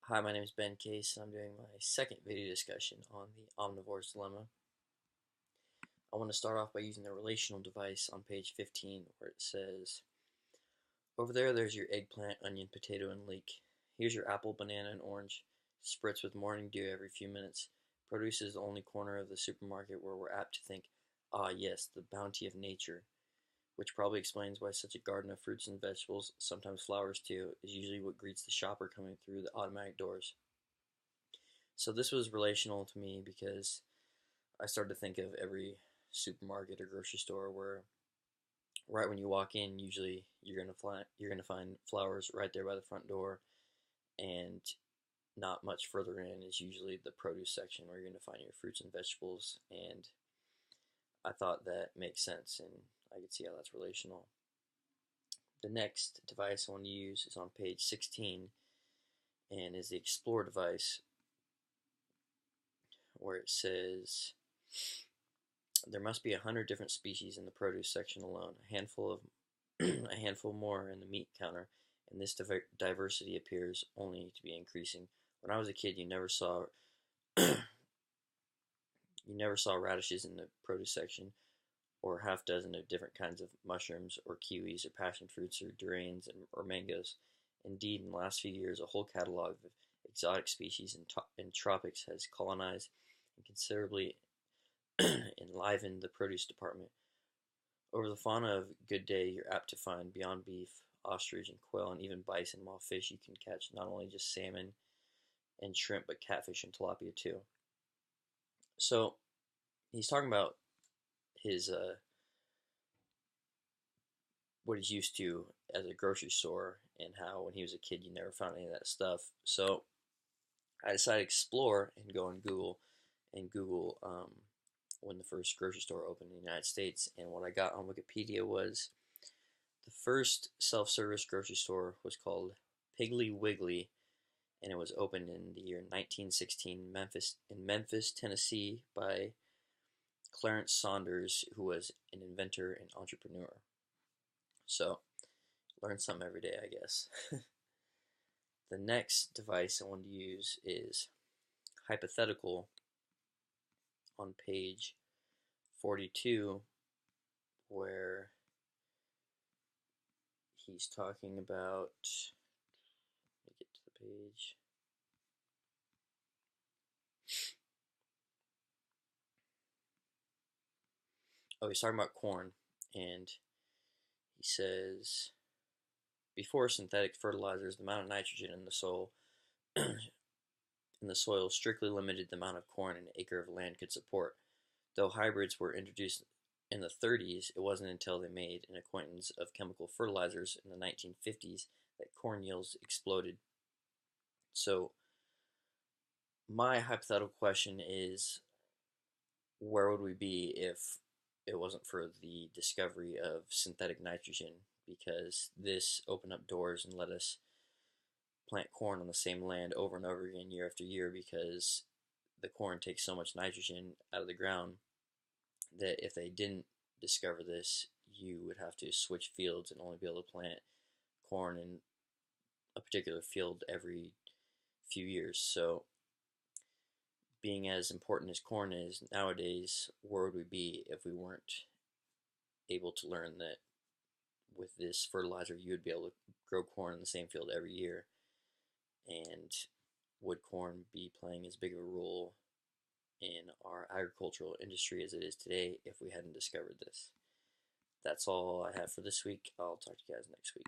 Hi, my name is Ben Case, and I'm doing my second video discussion on the omnivore's dilemma. I want to start off by using the relational device on page 15, where it says, over there's your eggplant, onion, potato, and leek. Here's your apple, banana, and orange. Spritz with morning dew every few minutes. Produce is the only corner of the supermarket where we're apt to think, ah yes, the bounty of nature, which probably explains why such a garden of fruits and vegetables, sometimes flowers too, is usually what greets the shopper coming through the automatic doors. So this was relational to me because I started to think of every supermarket or grocery store where right when you walk in, usually you're gonna find flowers right there by the front door, and not much further in is usually the produce section where you're gonna find your fruits and vegetables. And I thought that makes sense, and I could see how that's relational. The next device I want to use is on page 16 and is the Explore device, where it says there must be 100 different species in the produce section alone, a handful more in the meat counter, and this diversity appears only to be increasing. When I was a kid, you never saw radishes in the produce section, or a half dozen of different kinds of mushrooms, or kiwis, or passion fruits, or durians, or mangoes. Indeed, in the last few years, a whole catalog of exotic species in tropics has colonized and considerably enlivened the produce department. Over the fauna of Good Day, you're apt to find beyond beef, ostrich and quail, and even bison, while fish you can catch not only just salmon and shrimp, but catfish and tilapia too. So he's talking about his what he's used to as a grocery store, and how when he was a kid you never found any of that stuff. So I decided to explore and go on Google and Google when the first grocery store opened in the United States. And what I got on Wikipedia was the first self-service grocery store was called Piggly Wiggly, and it was opened in the year 1916 in Memphis, Tennessee, by Clarence Saunders, who was an inventor and entrepreneur. So, learn something every day, I guess. The next device I want to use is hypothetical on page 42, where he's talking about, let me get to the page. Oh, he's talking about corn, and he says, before synthetic fertilizers, the amount of nitrogen in the soil strictly limited the amount of corn an acre of land could support. Though hybrids were introduced in the 30s, it wasn't until they made an acquaintance of chemical fertilizers in the 1950s that corn yields exploded. So my hypothetical question is, where would we be if it wasn't for the discovery of synthetic nitrogen? Because this opened up doors and let us plant corn on the same land over and over again year after year, because the corn takes so much nitrogen out of the ground that if they didn't discover this, you would have to switch fields and only be able to plant corn in a particular field every few years. So being as important as corn is nowadays, where would we be if we weren't able to learn that with this fertilizer you would be able to grow corn in the same field every year? And would corn be playing as big of a role in our agricultural industry as it is today if we hadn't discovered this? That's all I have for this week. I'll talk to you guys next week.